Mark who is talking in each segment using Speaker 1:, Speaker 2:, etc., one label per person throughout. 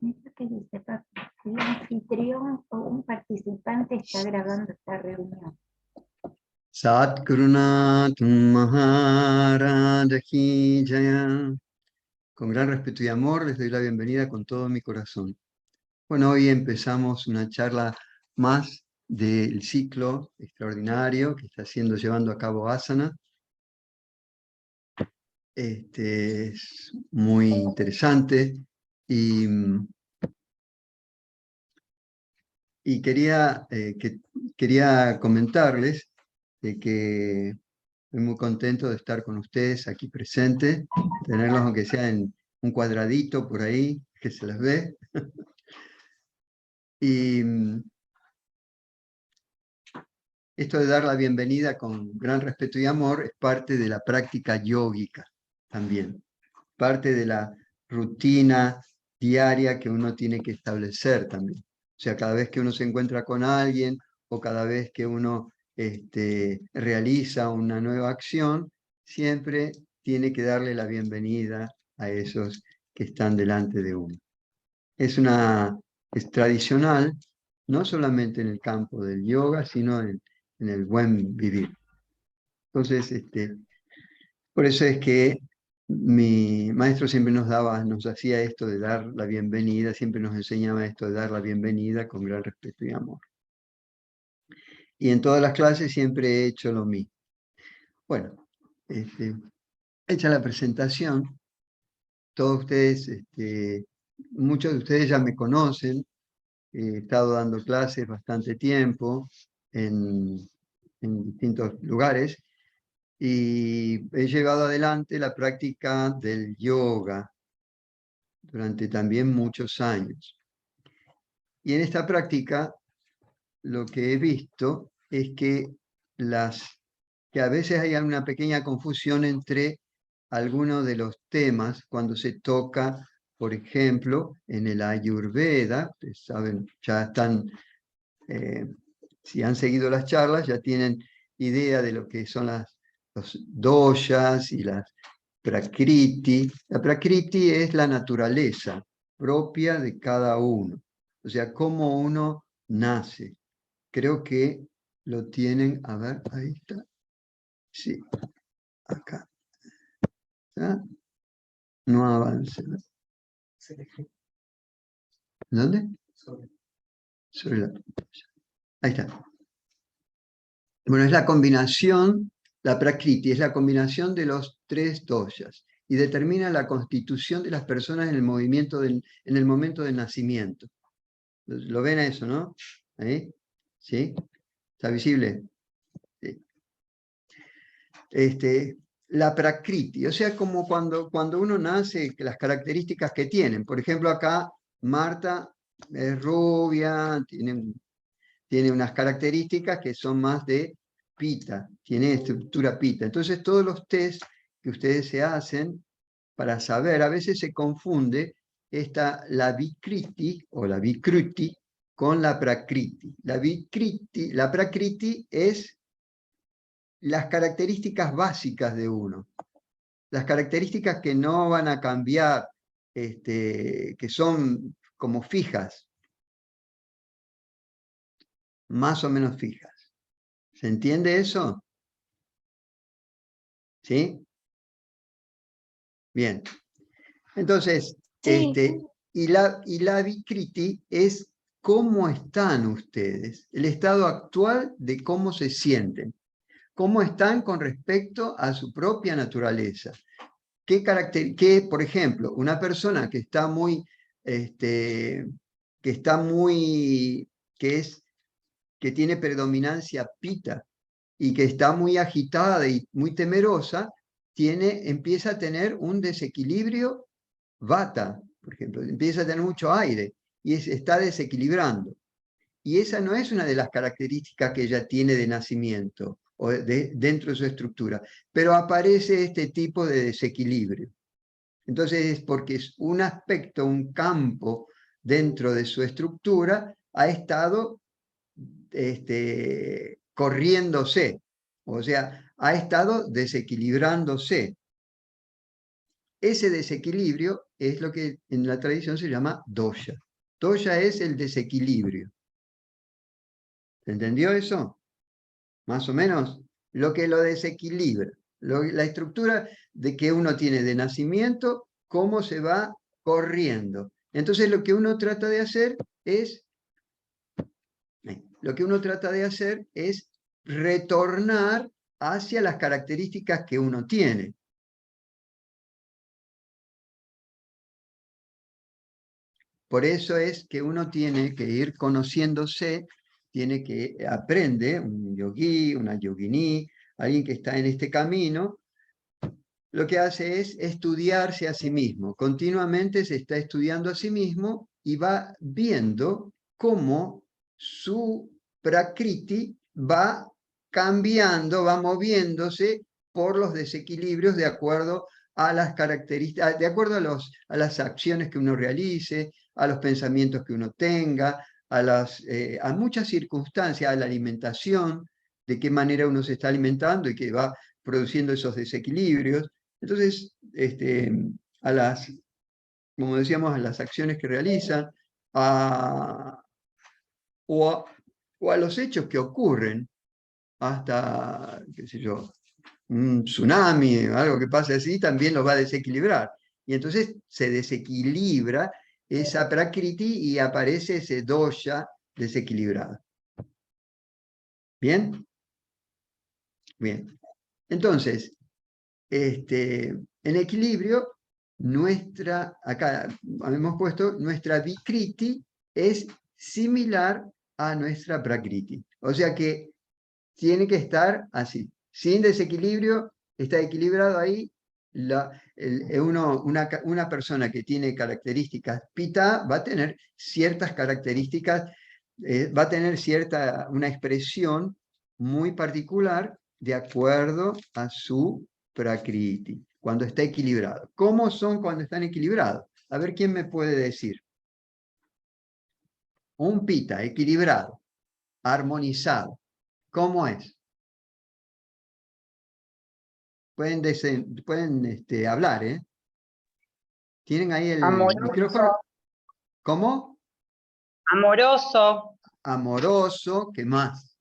Speaker 1: Esto que dice, el anfitrión o un participante está grabando esta reunión.
Speaker 2: Satgurunath Maharaj Ki Jaya. Con gran respeto y amor les doy la bienvenida con todo mi corazón. Bueno, hoy empezamos una charla más del ciclo extraordinario que está llevando a cabo Asana. Es muy interesante y quería comentarles de que estoy muy contento de estar con ustedes aquí presentes, tenerlos aunque sea en un cuadradito por ahí, que se les ve. Y esto de dar la bienvenida con gran respeto y amor es parte de la práctica yógica también, parte de la rutina diaria que uno tiene que establecer también. O sea, cada vez que uno se encuentra con alguien o cada vez que uno realiza una nueva acción, siempre tiene que darle la bienvenida a esos que están delante de uno. Es tradicional, no solamente en el campo del yoga, sino en el buen vivir. Entonces, por eso es que mi maestro siempre nos hacía esto de dar la bienvenida, siempre nos enseñaba esto de dar la bienvenida con gran respeto y amor. Y en todas las clases siempre he hecho lo mismo. Bueno, hecha la presentación, todos ustedes, muchos de ustedes ya me conocen, he estado dando clases bastante tiempo en distintos lugares y he llevado adelante la práctica del yoga durante también muchos años. Y en esta práctica lo que he visto es que a veces hay una pequeña confusión entre algunos de los temas cuando se toca, por ejemplo, en el Ayurveda. Ustedes saben, ya están, si han seguido las charlas, ya tienen idea de lo que son los doshas y las prakriti. La prakriti es la naturaleza propia de cada uno, o sea, cómo uno nace. Creo que lo tienen, a ver, ahí está. Sí, acá. ¿Ah? No avance, ¿no? ¿Dónde? Sobre la... Ahí está. Bueno, es la combinación, la prakriti, es la combinación de los tres doshas y determina la constitución de las personas en el momento del nacimiento. ¿Lo ven a eso, no? ¿Ahí? ¿Sí? ¿Está visible? Sí. La prakriti, o sea, como cuando uno nace, las características que tienen. Por ejemplo, acá Marta es rubia, tiene unas características que son más de pita, tiene estructura pita. Entonces, todos los test que ustedes se hacen para saber, a veces se confunde la vikriti o la vikruti con la prakriti. La prakriti es las características básicas de uno, las características que no van a cambiar, que son como fijas, más o menos fijas. ¿Se entiende eso? ¿Sí? Bien. Entonces,
Speaker 1: Sí.
Speaker 2: y la vikriti es cómo están ustedes, el estado actual de cómo se sienten, cómo están con respecto a su propia naturaleza. Por ejemplo, una persona que está que tiene predominancia pita y que está muy agitada y muy temerosa, empieza a tener un desequilibrio vata, por ejemplo, empieza a tener mucho aire y está desequilibrando. Y esa no es una de las características que ella tiene de nacimiento o dentro de su estructura, pero aparece este tipo de desequilibrio. Entonces es porque es un aspecto, un campo dentro de su estructura ha estado corriéndose, o sea, ha estado desequilibrándose. Ese desequilibrio es lo que en la tradición se llama dosha. Dosha es el desequilibrio. ¿Se entendió eso? Más o menos. Lo que lo desequilibra. La estructura de que uno tiene de nacimiento, cómo se va corriendo. Entonces lo que uno trata de hacer es retornar hacia las características que uno tiene. Por eso es que uno tiene que ir conociéndose, tiene que aprende, un yogí, una yoginí, alguien que está en este camino, lo que hace es estudiarse a sí mismo. Continuamente se está estudiando a sí mismo y va viendo cómo su prakriti va cambiando, va moviéndose por los desequilibrios de acuerdo a las características, de acuerdo a las acciones que uno realice, a los pensamientos que uno tenga, a muchas circunstancias, a la alimentación, de qué manera uno se está alimentando y que va produciendo esos desequilibrios. Entonces, como decíamos, a las acciones que realizan, o a los hechos que ocurren, hasta, qué sé yo, un tsunami, algo que pase así, también los va a desequilibrar. Y entonces se desequilibra esa prakriti y aparece ese dosha desequilibrado. ¿Bien? Bien. Entonces, en equilibrio, acá hemos puesto, nuestra vikriti es similar a nuestra prakriti. O sea que tiene que estar así. Sin desequilibrio, está equilibrado ahí. Una persona que tiene características pita va a tener ciertas características, va a tener una expresión muy particular de acuerdo a su prakriti, cuando está equilibrado. ¿Cómo son cuando están equilibrados? A ver quién me puede decir. Un pita equilibrado, armonizado, ¿cómo es? Pueden hablar, ¿eh? ¿Tienen ahí el micrófono? ¿Cómo?
Speaker 3: Amoroso.
Speaker 2: Amoroso, ¿qué más?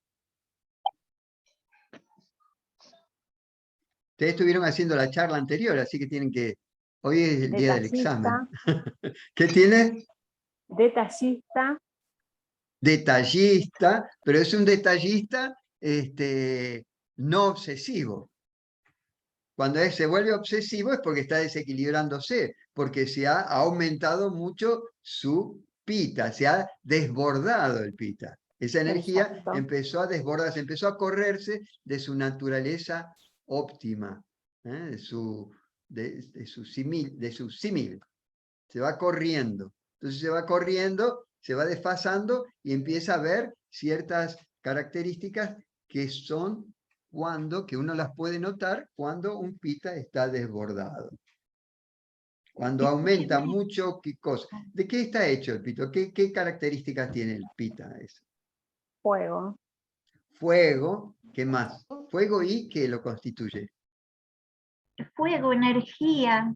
Speaker 2: Ustedes estuvieron haciendo la charla anterior, así que tienen que... Hoy es el día del examen. ¿Qué tiene?
Speaker 4: Detallista.
Speaker 2: Detallista, pero es un detallista no obsesivo. Cuando se vuelve obsesivo es porque está desequilibrándose, porque se ha aumentado mucho su pita, se ha desbordado el pita. Esa energía
Speaker 4: Exacto.
Speaker 2: empezó a desbordarse, empezó a correrse de su naturaleza óptima, de su símil. Se va corriendo. Entonces se va corriendo, se va desfasando y empieza a ver ciertas características que son que uno las puede notar cuando un pita está desbordado. Cuando aumenta mucho, ¿qué cosa? ¿De qué está hecho el pito? ¿Qué características tiene el pita?
Speaker 4: Fuego.
Speaker 2: Fuego, ¿qué más? Fuego y ¿qué lo constituye?
Speaker 1: Fuego, energía.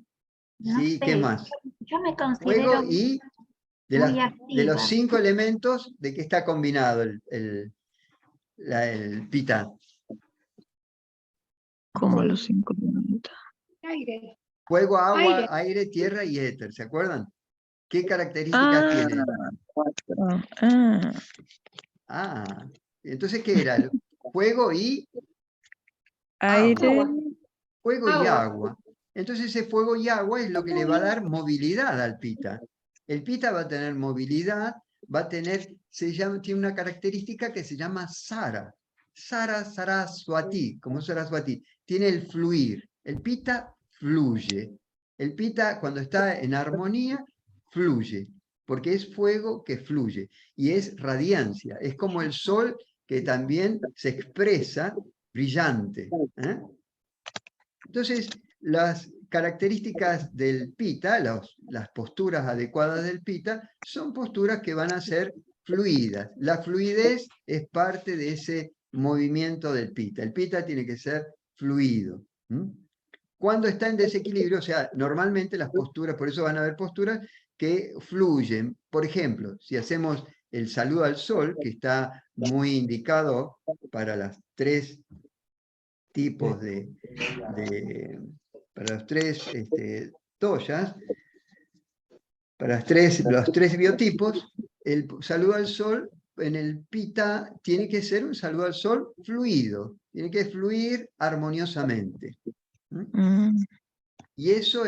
Speaker 1: No
Speaker 2: Sí,
Speaker 1: sé,
Speaker 2: ¿qué más?
Speaker 1: yo me considero
Speaker 2: Fuego y de
Speaker 1: muy
Speaker 2: los
Speaker 1: activa.
Speaker 2: 5 elementos, ¿de qué está combinado el pita?
Speaker 5: Como los 5 minutos.
Speaker 3: Aire.
Speaker 2: Fuego, agua, aire, tierra y éter, ¿se acuerdan? ¿Qué características tienen?
Speaker 5: 4.
Speaker 2: Entonces, ¿qué era? El fuego y
Speaker 5: Aire.
Speaker 2: agua. Fuego y agua. Entonces, ese fuego y agua es lo que le va a dar movilidad al pita. El pita va a tener movilidad, tiene una característica que se llama Sara. Saraswati, como Saraswati. Tiene el fluir. El pita fluye. El pita, cuando está en armonía, fluye. Porque es fuego que fluye. Y es radiancia. Es como el sol que también se expresa brillante. Entonces, las características del pita, las posturas adecuadas del pita, son posturas que van a ser fluidas. La fluidez es parte de ese movimiento del pita. El pita tiene que ser fluido. Cuando está en desequilibrio, o sea, normalmente las posturas, por eso van a haber posturas que fluyen. Por ejemplo, si hacemos el saludo al sol, que está muy indicado para los tres tipos para los tres doyas, para los tres biotipos, el saludo al sol en el Pitta tiene que ser un saludo al sol fluido, tiene que fluir armoniosamente. Y eso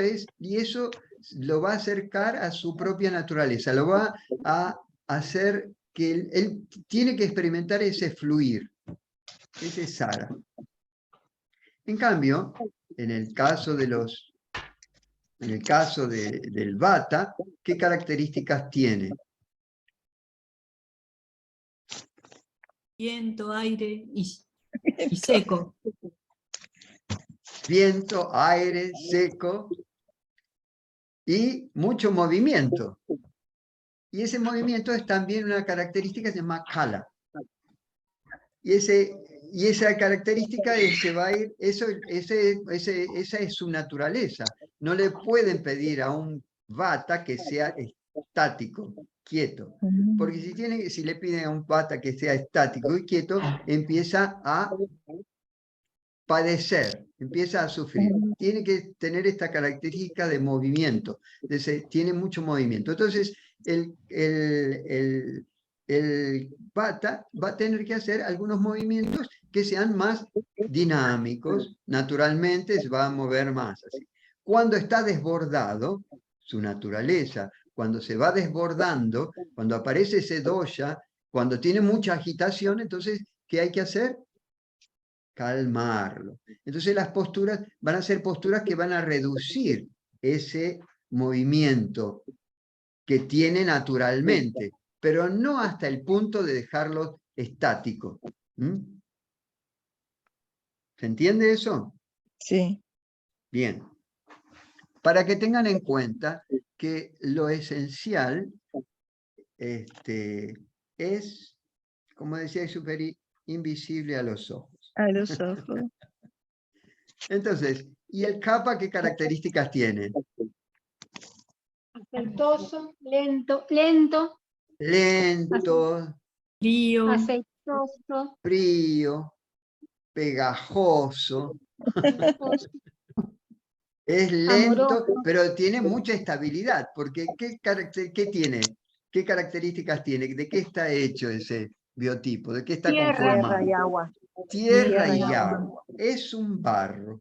Speaker 2: lo va a acercar a su propia naturaleza, lo va a hacer que él tiene que experimentar ese fluir, ese Sara. En cambio, en el caso del Vata, ¿qué características tiene?
Speaker 6: Viento, aire y seco.
Speaker 2: Viento, aire, seco y mucho movimiento. Y ese movimiento es también una característica que se llama Kala. Y esa característica se va a ir, esa es su naturaleza. No le pueden pedir a un Vata que sea estático, quieto. Porque si le piden a un Vata que sea estático y quieto, empieza a padecer, empieza a sufrir. Tiene que tener esta característica de movimiento, tiene mucho movimiento. Entonces, el Vata va a tener que hacer algunos movimientos que sean más dinámicos, naturalmente se va a mover más. Así. Cuando está desbordado, su naturaleza, cuando se va desbordando, cuando aparece ese dosha, cuando tiene mucha agitación, entonces, ¿qué hay que hacer? Calmarlo. Entonces las posturas van a ser posturas que van a reducir ese movimiento que tiene naturalmente, pero no hasta el punto de dejarlo estático. ¿Se entiende eso?
Speaker 5: Sí.
Speaker 2: Bien. Para que tengan en cuenta que lo esencial es, como decía Exupéry, invisible a los ojos.
Speaker 5: A los ojos.
Speaker 2: Entonces, ¿y el kapha qué características tiene?
Speaker 1: Aceitoso, lento,
Speaker 2: Lento,
Speaker 6: Frío.
Speaker 1: aceitoso,
Speaker 2: frío, pegajoso. Es lento,
Speaker 1: amoroso.
Speaker 2: pero tiene mucha estabilidad, porque ¿qué tiene? ¿Qué características tiene? ¿De qué está hecho ese biotipo? ¿De qué está conformado?
Speaker 4: Tierra y agua.
Speaker 2: Tierra
Speaker 4: Tierra y
Speaker 2: y
Speaker 4: agua.
Speaker 2: agua. Es un barro.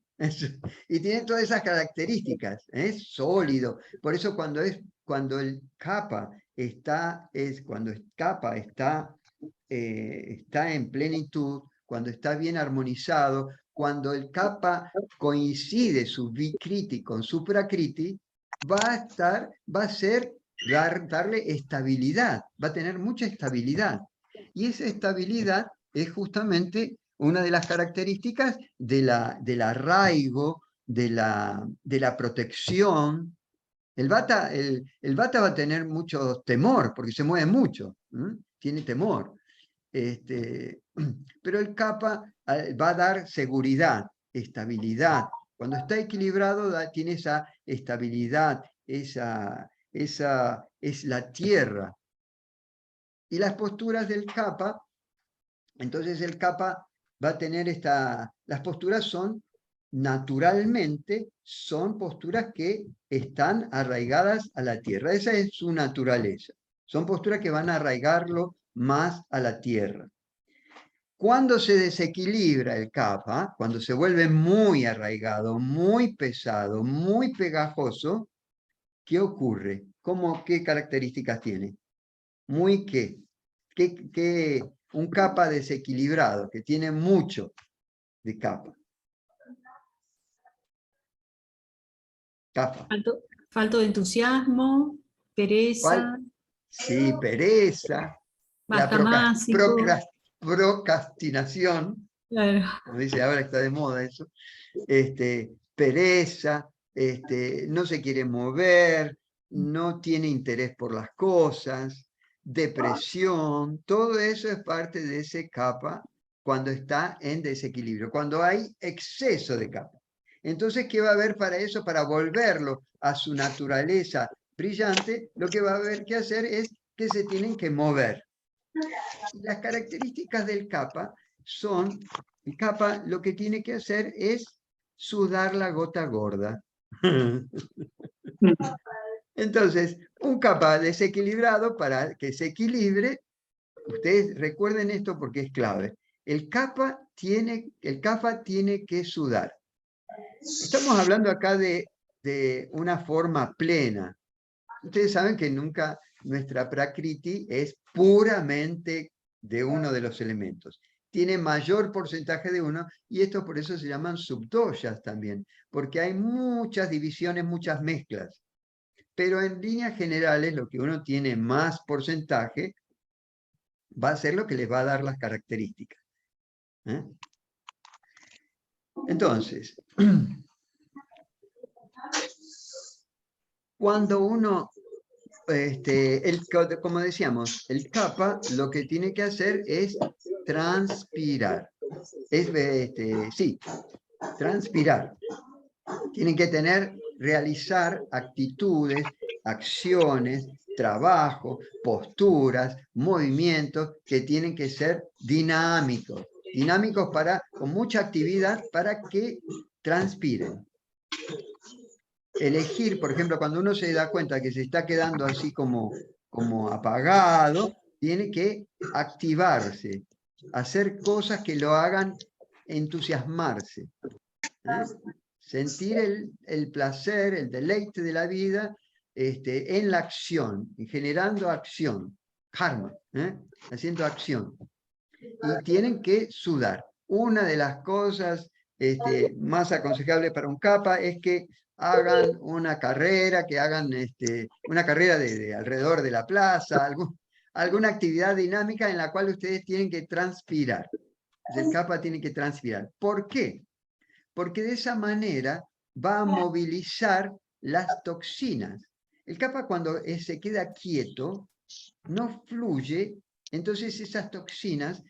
Speaker 2: Y tiene todas esas características. Es sólido. Por eso cuando el kapha está en plenitud, cuando está bien armonizado, cuando el kapha coincide su vikriti con su prakriti, darle estabilidad, va a tener mucha estabilidad. Y esa estabilidad es justamente una de las características del arraigo, de la protección. El Vata va a tener mucho temor, porque se mueve mucho, tiene temor. Pero el kapha va a dar seguridad, estabilidad. Cuando está equilibrado tiene esa estabilidad, esa es la tierra. Y las posturas del kapha, entonces el kapha va a tener las posturas naturalmente son posturas que están arraigadas a la tierra. Esa es su naturaleza. Son posturas que van a arraigarlo más a la tierra. Cuando se desequilibra el kapha, cuando se vuelve muy arraigado, muy pesado, muy pegajoso, ¿qué ocurre? ¿Qué características tiene? Muy un kapha desequilibrado, que tiene mucho de kapha.
Speaker 6: Falto de entusiasmo, pereza,
Speaker 2: Sí, pereza, la
Speaker 6: bastamásico.
Speaker 2: procrastinación,
Speaker 6: Claro.
Speaker 2: como dice ahora, está de moda eso, pereza, no se quiere mover, no tiene interés por las cosas, depresión, todo eso es parte de ese kapha cuando está en desequilibrio, cuando hay exceso de kapha. Entonces, ¿qué va a haber para eso? Para volverlo a su naturaleza brillante, lo que va a haber que hacer es que se tienen que mover. Y las características del kappa son, el kappa lo que tiene que hacer es sudar la gota gorda. Entonces, un kappa desequilibrado, para que se equilibre, ustedes recuerden esto porque es clave, el kappa tiene que sudar. Estamos hablando acá de una forma plena. Ustedes saben que nunca nuestra prakriti es puramente de uno de los elementos. Tiene mayor porcentaje de uno, y esto por eso se llaman subdoyas también, porque hay muchas divisiones, muchas mezclas. Pero en líneas generales, lo que uno tiene más porcentaje va a ser lo que les va a dar las características. ¿Eh? Entonces, cuando uno, como decíamos, el kappa lo que tiene que hacer es transpirar. Transpirar. Tienen que realizar actitudes, acciones, trabajo, posturas, movimientos que tienen que ser dinámicos. Dinámicos con mucha actividad para que transpiren. Elegir, por ejemplo, cuando uno se da cuenta que se está quedando así como apagado, tiene que activarse, hacer cosas que lo hagan entusiasmarse. Sentir el placer, el deleite de la vida en la acción, generando acción, karma, haciendo acción. Y tienen que sudar. Una de las cosas más aconsejables para un kappa es que hagan una carrera, una carrera de alrededor de la plaza, alguna actividad dinámica en la cual ustedes tienen que transpirar. El kappa tiene que transpirar. ¿Por qué? Porque de esa manera va a movilizar las toxinas. El kappa, cuando se queda quieto, no fluye, entonces esas toxinas,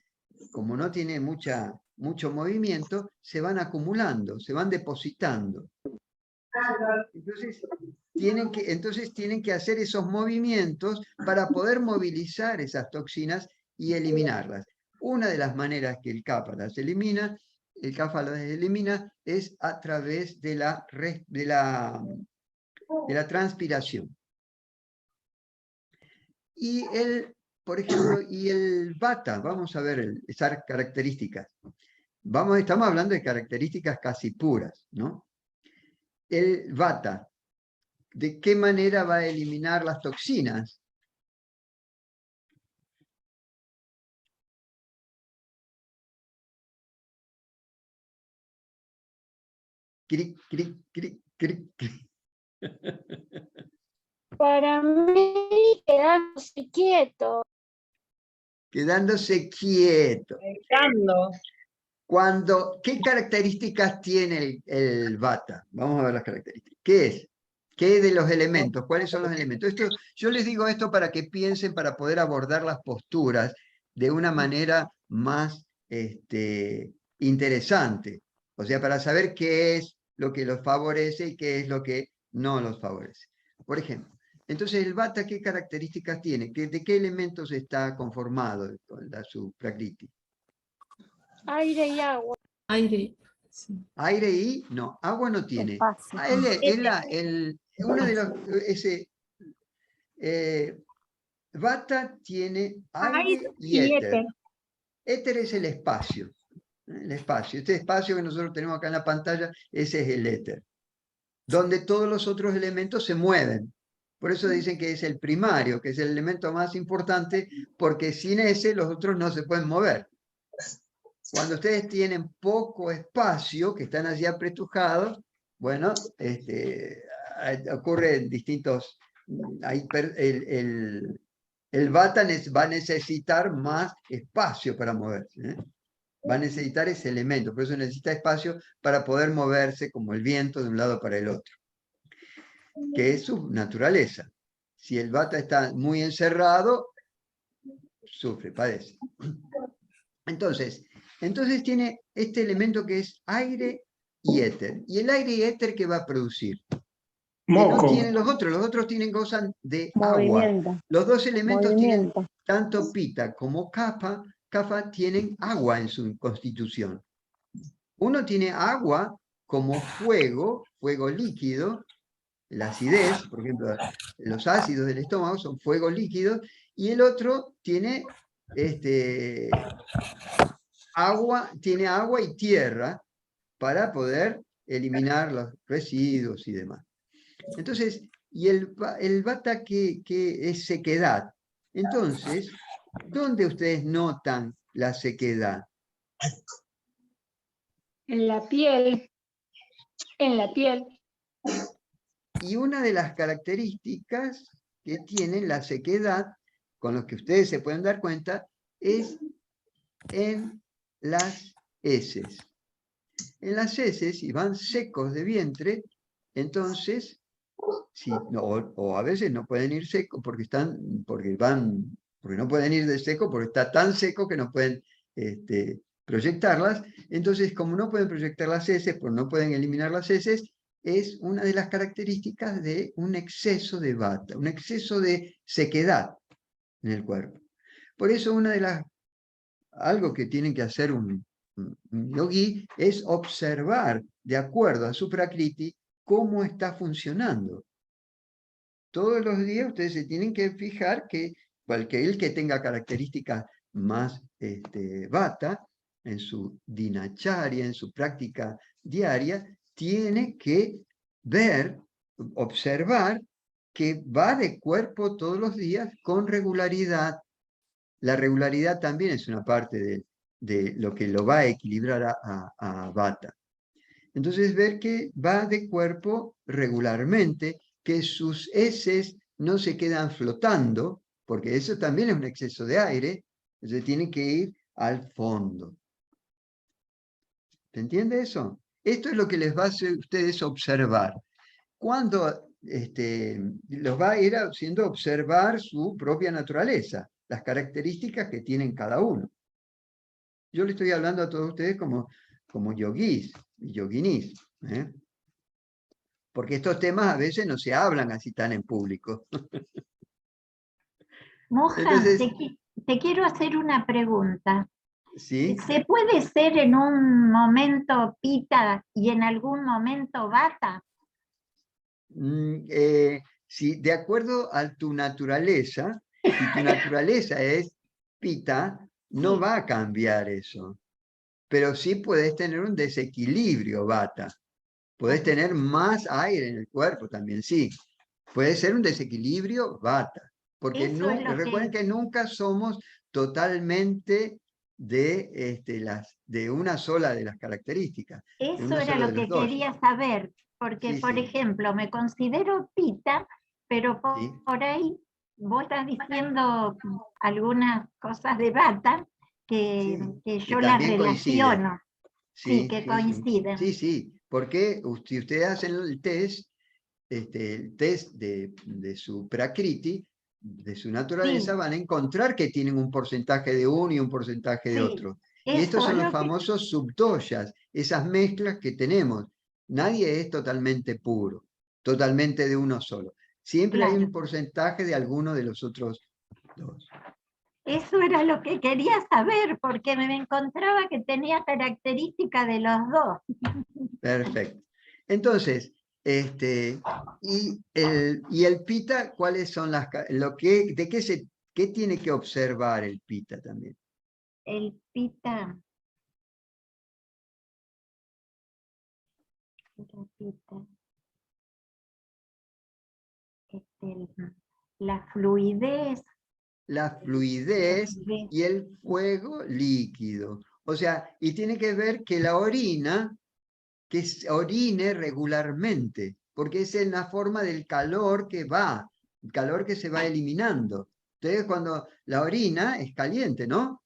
Speaker 2: como no tiene mucho movimiento, se van acumulando, se van depositando. Entonces tienen que hacer esos movimientos para poder movilizar esas toxinas y eliminarlas. Una de las maneras que el kappa las elimina es a través de la transpiración. Y por ejemplo, y el vata, vamos a ver esas características. Estamos hablando de características casi puras, ¿no? El vata, ¿de qué manera va a eliminar las toxinas? Cric, cric, cric, cric, cric.
Speaker 4: Para mí, quedándose quieto.
Speaker 2: Quedándose quieto. ¿Qué características tiene el vata? Vamos a ver las características. ¿Qué es? ¿Qué de los elementos? ¿Cuáles son los elementos? Yo les digo esto para que piensen, para poder abordar las posturas de una manera más interesante. O sea, para saber qué es lo que los favorece y qué es lo que no los favorece. Por ejemplo, entonces el vata, ¿qué características tiene? ¿De qué elementos está conformado su prakriti?
Speaker 4: Aire y agua.
Speaker 6: Aire. Sí.
Speaker 2: Aire y no, agua no tiene.
Speaker 4: Espacio.
Speaker 2: Uno de los vata tiene aire y éter. Éter es el espacio. El espacio. Este espacio que nosotros tenemos acá en la pantalla, ese es el éter. Donde todos los otros elementos se mueven. Por eso dicen que es el primario, que es el elemento más importante, porque sin ese los otros no se pueden mover. Cuando ustedes tienen poco espacio, que están así apretujados, bueno, ocurren distintos... El vata va a necesitar más espacio para moverse. Va a necesitar ese elemento, por eso necesita espacio para poder moverse como el viento de un lado para el otro, que es su naturaleza. Si el vata está muy encerrado, sufre, padece. Entonces tiene este elemento que es aire y éter. ¿Y el aire y éter qué va a producir? Que
Speaker 7: Moco.
Speaker 2: no tienen los otros gozan de agua. Los dos elementos tienen, tanto pita como kapha tienen agua en su constitución. Uno tiene agua como fuego líquido, la acidez, por ejemplo, los ácidos del estómago son fuego líquido, y el otro tiene tiene agua y tierra para poder eliminar los residuos y demás. Entonces, y el vata que es sequedad. Entonces, ¿dónde ustedes notan la sequedad?
Speaker 3: En la piel. En la piel.
Speaker 2: Y una de las características que tiene la sequedad, con lo que ustedes se pueden dar cuenta, es en las heces. En las heces, si van secos de vientre, entonces, o a veces no pueden ir secos porque no pueden ir de seco porque está tan seco que no pueden proyectarlas. Entonces, como no pueden proyectar las heces, porque no pueden eliminar las heces, es una de las características de un exceso de vata, un exceso de sequedad en el cuerpo. Por eso algo que tienen que hacer un yogi es observar, de acuerdo a su prakriti, cómo está funcionando. Todos los días ustedes se tienen que fijar que cualquier que tenga características más vata, en su dinacharya, en su práctica diaria, tiene que observar que va de cuerpo todos los días con regularidad. La regularidad también es una parte de lo que lo va a equilibrar a vata. Entonces, ver que va de cuerpo regularmente, que sus heces no se quedan flotando, porque eso también es un exceso de aire, entonces tienen que ir al fondo. ¿Se entiende eso? Esto es lo que les va a hacer ustedes observar. Cuando los va a ir haciendo observar su propia naturaleza, las características que tienen cada uno. Yo le estoy hablando a todos ustedes como yogis y yoginis, porque estos temas a veces no se hablan así tan en público.
Speaker 1: Mohan,
Speaker 2: Entonces,
Speaker 1: te quiero hacer una pregunta.
Speaker 2: ¿sí?
Speaker 1: ¿Se puede ser en un momento pita y en algún momento vata?
Speaker 2: Si de acuerdo a tu naturaleza, si tu naturaleza es pita, no
Speaker 1: Sí.
Speaker 2: va a cambiar eso. Pero sí puedes tener un desequilibrio vata. Puedes tener más aire en el cuerpo también, sí. Puede ser un desequilibrio vata. Porque
Speaker 1: Eso es lo
Speaker 2: recuerden que nunca somos totalmente de una sola de las características. De
Speaker 1: Eso
Speaker 2: uno
Speaker 1: era
Speaker 2: solo
Speaker 1: lo
Speaker 2: de los
Speaker 1: que
Speaker 2: dos.
Speaker 1: quería saber, porque,
Speaker 2: Sí,
Speaker 1: por
Speaker 2: sí,
Speaker 1: ejemplo, me considero pita, pero
Speaker 2: sí.
Speaker 1: por ahí vos estás diciendo algunas cosas de bata que
Speaker 2: Sí,
Speaker 1: que
Speaker 2: que
Speaker 1: yo las
Speaker 2: también coinciden.
Speaker 1: relaciono, sí,
Speaker 2: Sí,
Speaker 1: que
Speaker 2: sí, sí.
Speaker 1: coinciden.
Speaker 2: Sí, sí, porque si ustedes hacen el test de su prakriti, de su naturaleza,
Speaker 1: Sí,
Speaker 2: van a encontrar que tienen un porcentaje de uno y un porcentaje de
Speaker 1: sí,
Speaker 2: otro. Y estos
Speaker 1: eso
Speaker 2: son
Speaker 1: es
Speaker 2: los
Speaker 1: lo que...
Speaker 2: famosos subdoyas, esas mezclas que tenemos. Nadie es totalmente puro, totalmente de uno solo. Siempre hay
Speaker 1: Claro,
Speaker 2: un porcentaje de alguno de los otros dos.
Speaker 1: eso era lo que quería saber, porque me encontraba que tenía características de los dos.
Speaker 2: Perfecto. Entonces, y el pita, ¿cuáles son qué tiene que observar el pita también?
Speaker 1: El pita, la fluidez,
Speaker 2: La fluidez y el fuego líquido. O sea, y tiene que ver que la orina, que orine regularmente, porque es en la forma del calor que va, el calor que se va eliminando. Entonces, cuando la orina es caliente, ¿no?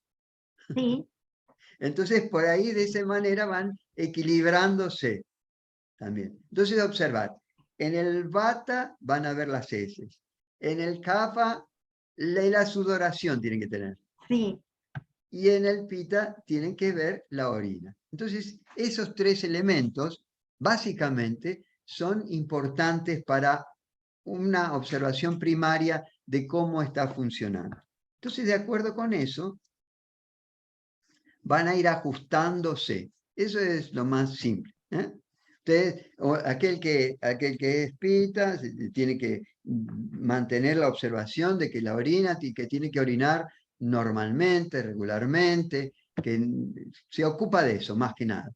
Speaker 1: sí,
Speaker 2: Entonces, por ahí de esa manera van equilibrándose también. Entonces, observar, en el vata van a ver las heces, en el kapha la sudoración tienen que tener,
Speaker 1: sí,
Speaker 2: y en el pita tienen que ver la orina. Entonces, esos tres elementos, básicamente, son importantes para una observación primaria de cómo está funcionando. Entonces, de acuerdo con eso, van a ir ajustándose. Eso es lo más simple. Ustedes, aquel que es pita, tiene que mantener la observación de que la orina, que tiene que orinar normalmente, regularmente, que se ocupa de eso, más que nada.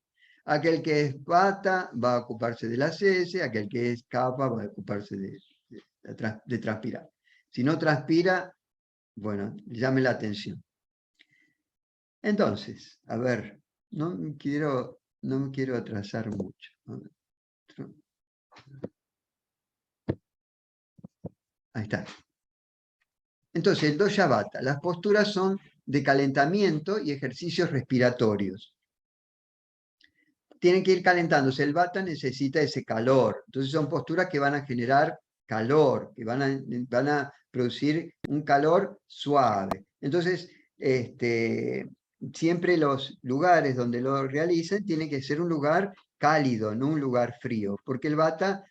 Speaker 2: Aquel que es vata va a ocuparse de las heces, aquel que es kapha va a ocuparse de transpirar. Si no transpira, bueno, llame la atención. Entonces, a ver, no me quiero atrasar mucho. Ahí está. Entonces, el dosha vata, las posturas son de calentamiento y ejercicios respiratorios. Tienen que ir calentándose. El vata necesita ese calor. Entonces, son posturas que van a generar calor, que van a producir un calor suave. Entonces, siempre los lugares donde lo realicen tienen que ser un lugar cálido, no un lugar frío, porque el vata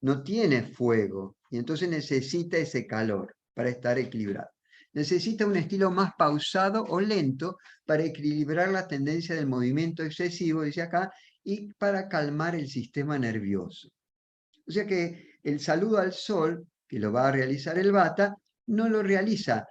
Speaker 2: no tiene fuego y entonces necesita ese calor para estar equilibrado. Necesita un estilo más pausado o lento para equilibrar la tendencia del movimiento excesivo, dice acá, y para calmar el sistema nervioso. O sea que el saludo al sol, que lo va a realizar el vata, no lo realiza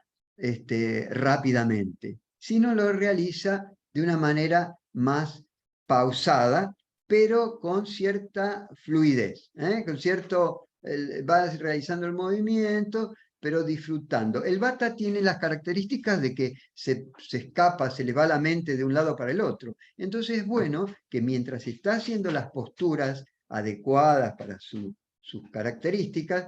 Speaker 2: rápidamente, sino lo realiza de una manera más pausada, pero con cierta fluidez, con cierto, va realizando el movimiento, pero disfrutando. El vata tiene las características de que se escapa, se le va la mente de un lado para el otro. Entonces es bueno que mientras está haciendo las posturas adecuadas para sus características,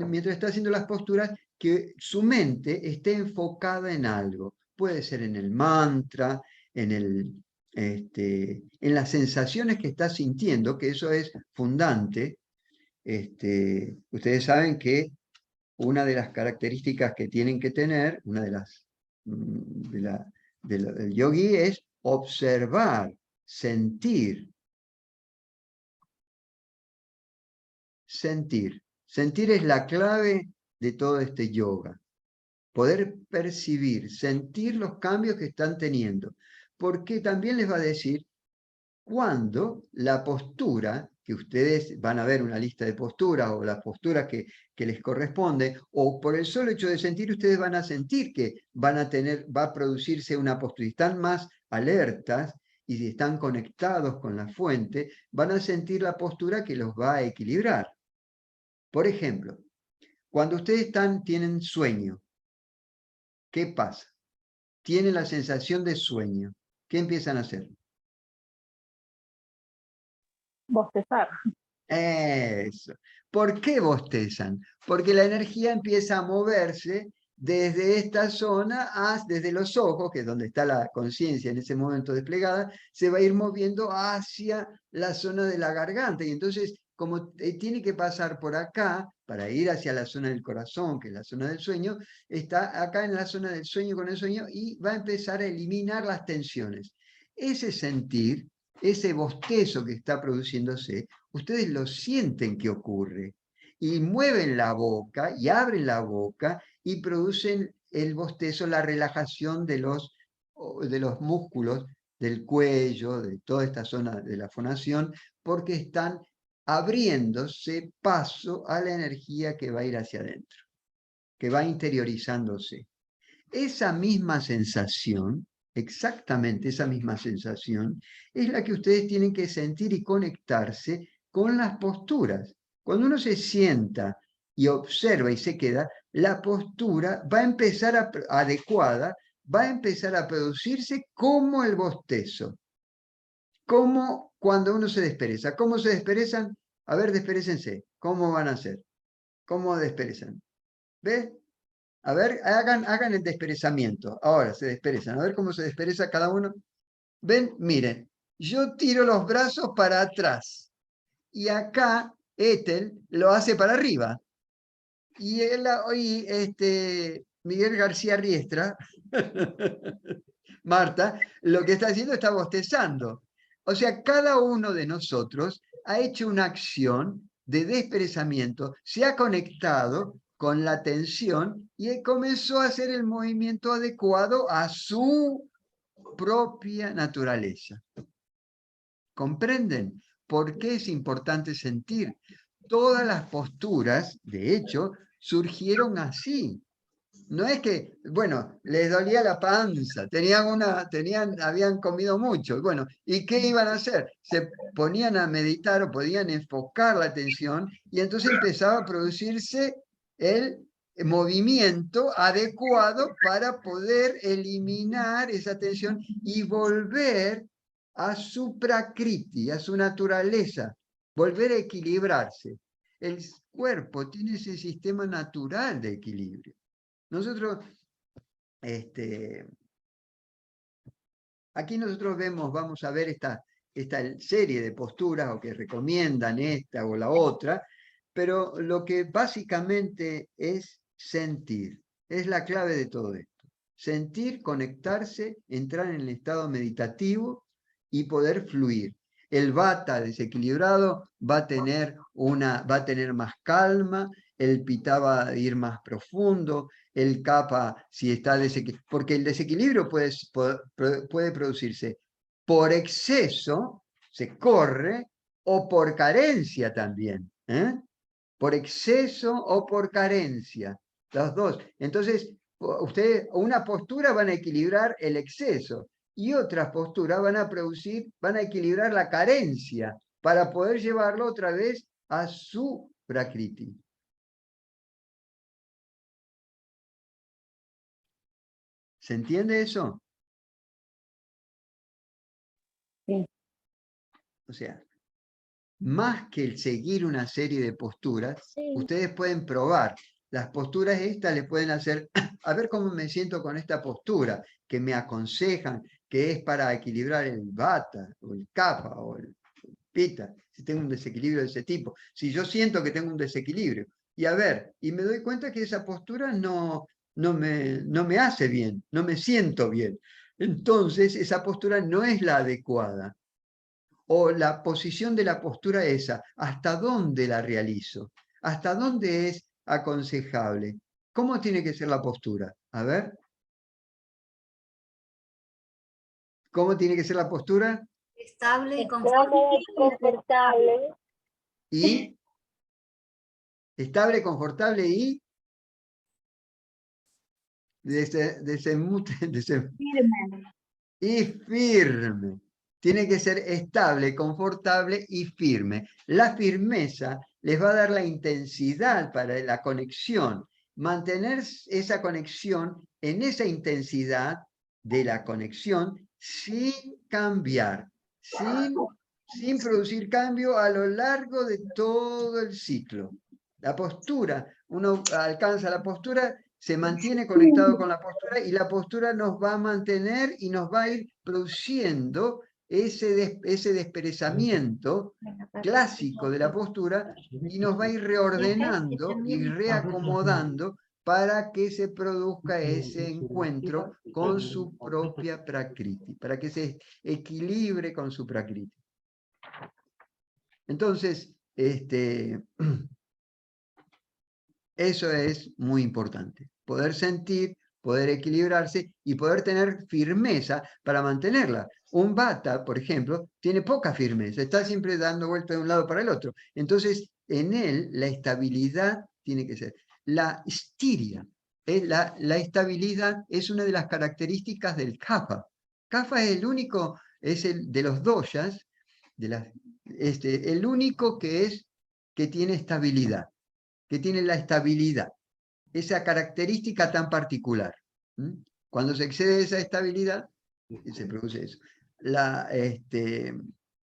Speaker 2: mientras está haciendo las posturas, que su mente esté enfocada en algo. Puede ser en el mantra, en las sensaciones que está sintiendo, que eso es fundante. Ustedes saben que una de las características que tienen que tener, una de las del yogi, es observar, sentir. Sentir. Sentir es la clave de todo este yoga. Poder percibir, sentir los cambios que están teniendo. Porque también les va a decir cuándo la postura, que ustedes van a ver una lista de posturas o las posturas que les corresponde, o por el solo hecho de sentir, ustedes van a sentir que va a producirse una postura. Y están más alertas y si están conectados con la fuente, van a sentir la postura que los va a equilibrar. Por ejemplo, cuando ustedes tienen sueño, ¿qué pasa? Tienen la sensación de sueño. ¿Qué empiezan a hacer?
Speaker 3: Bostezar.
Speaker 2: Eso. ¿Por qué bostezan? Porque la energía empieza a moverse desde esta zona, desde los ojos, que es donde está la conciencia en ese momento desplegada, se va a ir moviendo hacia la zona de la garganta. Y entonces, como tiene que pasar por acá, para ir hacia la zona del corazón, que es la zona del sueño, está acá en la zona del sueño con el sueño y va a empezar a eliminar las tensiones. Ese sentir, ese bostezo que está produciéndose, ustedes lo sienten que ocurre y mueven la boca y abren la boca y producen el bostezo, la relajación de los músculos del cuello, de toda esta zona de la fonación, porque están abriéndose paso a la energía que va a ir hacia adentro, que va interiorizándose. Esa misma sensación, exactamente esa misma sensación, es la que ustedes tienen que sentir y conectarse con las posturas. Cuando uno se sienta y observa y se queda, la postura va a empezar adecuada, va a empezar a producirse como el bostezo, como cuando uno se despereza. ¿Cómo se desperezan? A ver, desperécense. ¿Cómo van a hacer? ¿Cómo desperezan? ¿Ves? A ver, hagan el desperezamiento. Ahora se desperezan. A ver cómo se despereza cada uno. ¿Ven? Miren, yo tiro los brazos para atrás. Y acá Ethel lo hace para arriba. Y Miguel García Riestra Marta, lo que está haciendo está bostezando. O sea, cada uno de nosotros ha hecho una acción de desperezamiento, se ha conectado con la atención y comenzó a hacer el movimiento adecuado a su propia naturaleza. ¿Comprenden por qué es importante sentir? Todas las posturas, de hecho, surgieron así. No es que, bueno, les dolía la panza, habían comido mucho. Bueno, ¿y qué iban a hacer? Se ponían a meditar o podían enfocar la atención y entonces empezaba a producirse el movimiento adecuado para poder eliminar esa tensión y volver a su prakriti, a su naturaleza, volver a equilibrarse. El cuerpo tiene ese sistema natural de equilibrio. Nosotros, aquí nosotros vamos a ver esta serie de posturas o que recomiendan esta o la otra, pero lo que básicamente es sentir, es la clave de todo esto. Sentir, conectarse, entrar en el estado meditativo y poder fluir. El vata desequilibrado va a tener más calma, el pita va a ir más profundo, el kapha si está desequilibrado, porque el desequilibrio puede producirse por exceso, se corre, o por carencia también, por exceso o por carencia, los dos. Entonces, ustedes, una postura van a equilibrar el exceso, y otras posturas van a equilibrar la carencia, para poder llevarlo otra vez a su prakriti. ¿Se entiende eso?
Speaker 3: Sí.
Speaker 2: O sea, más que el seguir una serie de posturas,
Speaker 4: Sí.
Speaker 2: ustedes pueden probar. Las posturas estas les pueden hacer, a ver cómo me siento con esta postura, que me aconsejan que es para equilibrar el vata, o el kapha, o el pita, si tengo un desequilibrio de ese tipo. Si yo siento que tengo un desequilibrio, y a ver, y me doy cuenta que esa postura no me hace bien, no me siento bien. Entonces, esa postura no es la adecuada. O la posición de la postura esa, ¿hasta dónde la realizo? ¿Hasta dónde es aconsejable? ¿Cómo tiene que ser la postura? A ver. ¿Cómo tiene que ser la postura?
Speaker 1: Estable y
Speaker 4: Cómodo y confortable.
Speaker 2: Y estable, confortable y y firme. Tiene que ser estable, confortable y firme. La firmeza les va a dar la intensidad para la conexión. Mantener esa conexión en esa intensidad de la conexión sin cambiar, sin producir cambio a lo largo de todo el ciclo. La postura, uno alcanza la postura, se mantiene conectado con la postura y la postura nos va a mantener y nos va a ir produciendo ese desperezamiento clásico de la postura y nos va a ir reordenando y reacomodando para que se produzca ese encuentro con su propia prakriti, para que se equilibre con su prakriti. Entonces, eso es muy importante, poder sentir, poder equilibrarse y poder tener firmeza para mantenerla. Un vata, por ejemplo, tiene poca firmeza, está siempre dando vueltas de un lado para el otro. Entonces, en él la estabilidad tiene que ser. La stiria, la estabilidad es una de las características del kapha. Kapha es el único, es el de los doshas, el único que tiene estabilidad, que tiene la estabilidad, esa característica tan particular. Cuando se excede esa estabilidad, se produce eso.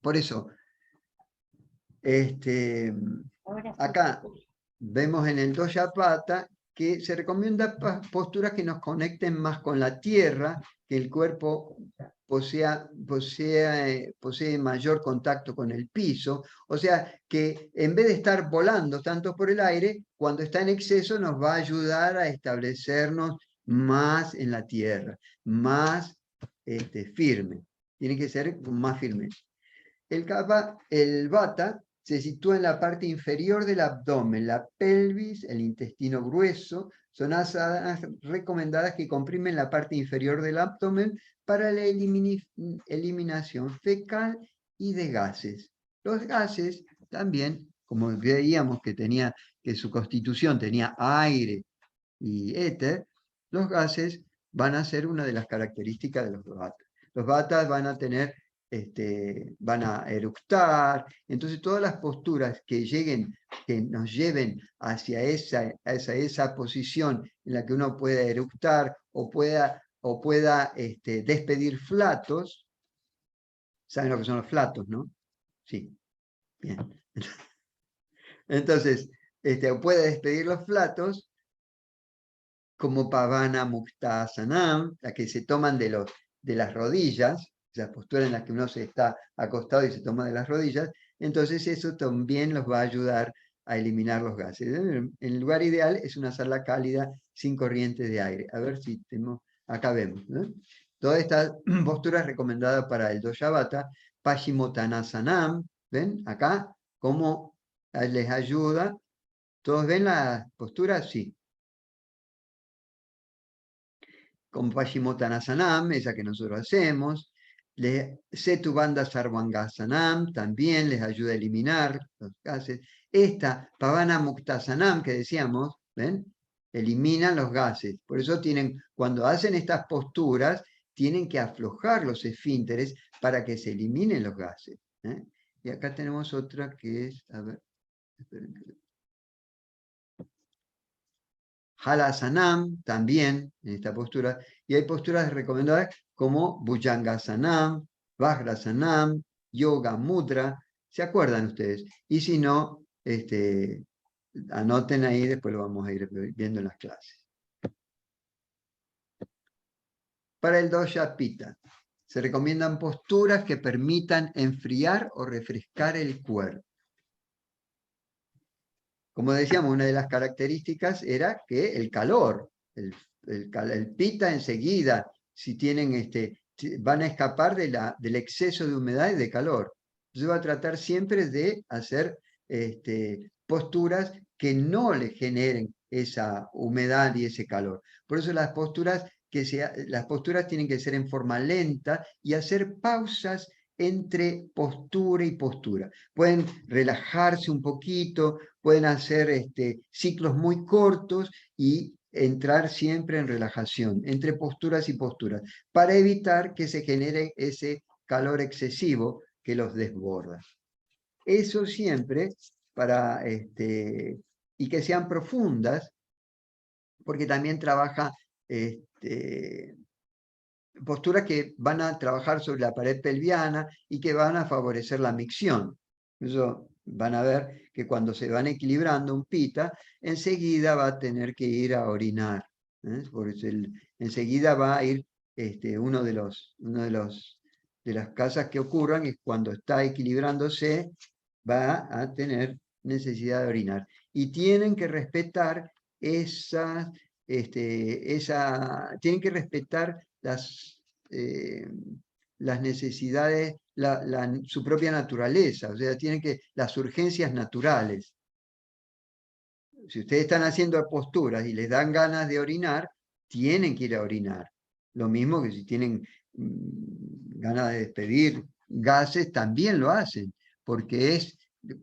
Speaker 2: Por eso, acá vemos en el Dosha Vata que se recomienda posturas que nos conecten más con la tierra, que el cuerpo posee mayor contacto con el piso, o sea que en vez de estar volando tanto por el aire, cuando está en exceso nos va a ayudar a establecernos más en la tierra, más firme. Tiene que ser con más firmeza. El vata se sitúa en la parte inferior del abdomen, la pelvis, el intestino grueso. Son asanas recomendadas que comprimen la parte inferior del abdomen para la eliminación fecal y de gases. Los gases también, como veíamos que su constitución tenía aire y éter, los gases van a ser una de las características de los vatas. Los vatas van a tener, van a eructar, entonces todas las posturas que nos lleven hacia esa posición en la que uno pueda eructar o pueda despedir flatos. ¿Saben lo que son los flatos, no? Sí, bien. Entonces, puede despedir los flatos, como Pavana Mukta Asanam, la que se toman de las rodillas, esa postura en la que uno se está acostado y se toma de las rodillas. Entonces eso también los va a ayudar a eliminar los gases. El lugar ideal es una sala cálida sin corriente de aire. A ver si tenemos, acá vemos, ¿no? Todas estas posturas recomendadas para el Dosha Vata. Paschimottanasana, ¿ven? Acá, ¿cómo les ayuda? ¿Todos ven las posturas? Sí. Con Paschimottanasana, esa que nosotros hacemos. Setubandha Sarvangasanam también les ayuda a eliminar los gases. Esta Pavana Muktasanam que decíamos, ¿ven? Eliminan los gases. Por eso cuando hacen estas posturas, tienen que aflojar los esfínteres para que se eliminen los gases. Y acá tenemos otra que es, a ver, esperen que... Halasanam también en esta postura, y hay posturas recomendadas como Bhujangasanam, Vajrasanam, Yoga Mudra. ¿Se acuerdan ustedes? Y si no, anoten ahí, después lo vamos a ir viendo en las clases. Para el Dosha Pitta se recomiendan posturas que permitan enfriar o refrescar el cuerpo. Como decíamos, una de las características era que el calor, el Pitta enseguida, si tienen van a escapar del exceso de humedad y de calor. Entonces va a tratar siempre de hacer posturas que no le generen esa humedad y ese calor. Por eso las posturas tienen que ser en forma lenta y hacer pausas entre postura y postura. Pueden relajarse un poquito, pueden hacer ciclos muy cortos y entrar siempre en relajación, entre posturas y posturas, para evitar que se genere ese calor excesivo que los desborda. Eso siempre y que sean profundas, porque también trabaja posturas que van a trabajar sobre la pared pelviana y que van a favorecer la micción. Eso van a ver que cuando se van equilibrando un Pitta, enseguida va a tener que ir a orinar. Por eso enseguida va a ir uno de las casas que ocurran es cuando está equilibrándose, va a tener necesidad de orinar. Y tienen que respetar tienen que respetar las necesidades, su propia naturaleza, o sea, las urgencias naturales. Si ustedes están haciendo posturas y les dan ganas de orinar, tienen que ir a orinar. Lo mismo que si tienen ganas de despedir gases, también lo hacen, porque es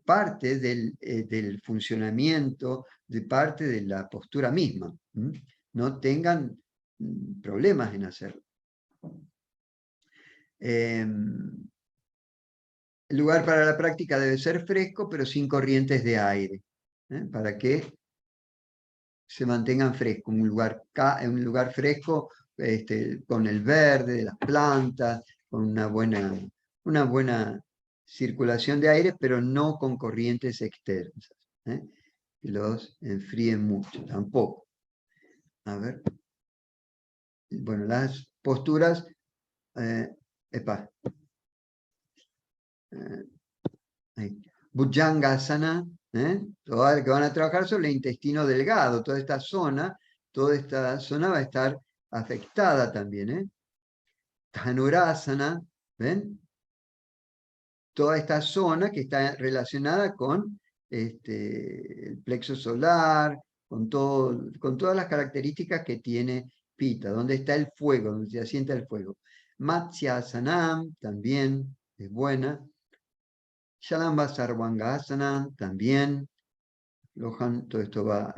Speaker 2: parte del funcionamiento, de parte de la postura misma. No tengan problemas en hacerlo. El lugar para la práctica debe ser fresco, pero sin corrientes de aire, para que se mantengan frescos. Un lugar fresco con el verde de las plantas, con una buena circulación de aire, pero no con corrientes externas, que los enfríen mucho, tampoco. A ver. Bueno, las posturas, Bhujangasana, todas que van a trabajar sobre el intestino delgado, toda esta zona va a estar afectada también. Dhanurasana, ¿ven? Toda esta zona que está relacionada con el plexo solar, con todas las características que tiene Pita, donde está el fuego, donde se asienta el fuego. Matsyasanam también es buena. Shalamba Sarvangasana también. Lohan, todo esto va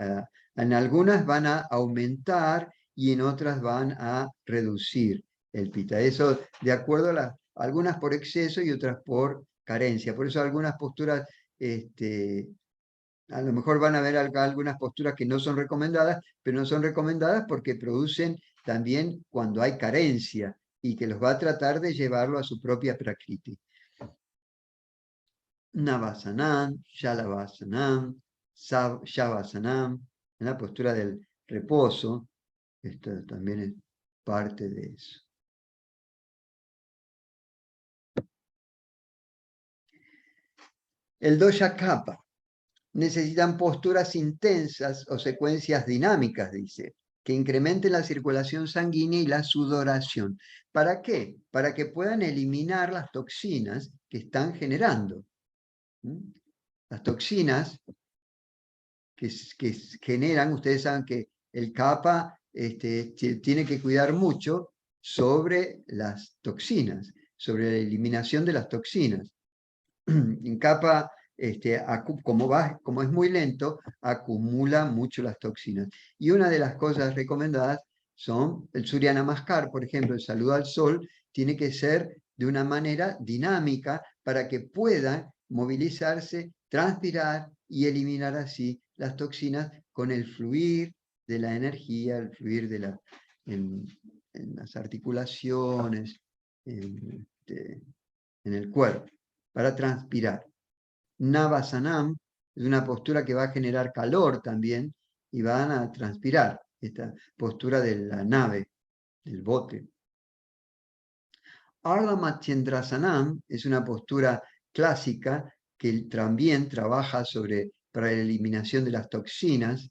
Speaker 2: en algunas van a aumentar y en otras van a reducir el Pita. Eso de acuerdo a algunas por exceso y otras por carencia. Por eso algunas posturas, a lo mejor van a haber algunas posturas que no son recomendadas, pero no son recomendadas porque producen también cuando hay carencia y que los va a tratar de llevarlo a su propia prakriti. Navasanam, Shalavasanam, Shavasana, en la postura del reposo. Esto también es parte de eso. El dosha kapha. Necesitan posturas intensas o secuencias dinámicas, dice, que incrementen la circulación sanguínea y la sudoración. ¿Para qué? Para que puedan eliminar las toxinas que están generando. Las toxinas que generan, ustedes saben que el kapha tiene que cuidar mucho sobre las toxinas, sobre la eliminación de las toxinas. En kapha, como es muy lento, acumula mucho las toxinas. Y una de las cosas recomendadas son el Surya Namaskar, por ejemplo, el saludo al sol, tiene que ser de una manera dinámica para que puedan movilizarse, transpirar y eliminar así las toxinas con el fluir de la energía, el fluir de en las articulaciones, en el cuerpo, para transpirar. Navasanam es una postura que va a generar calor también y van a transpirar, esta postura de la nave, del bote. Ardha Matsyendrasanam es una postura clásica que también trabaja para la eliminación de las toxinas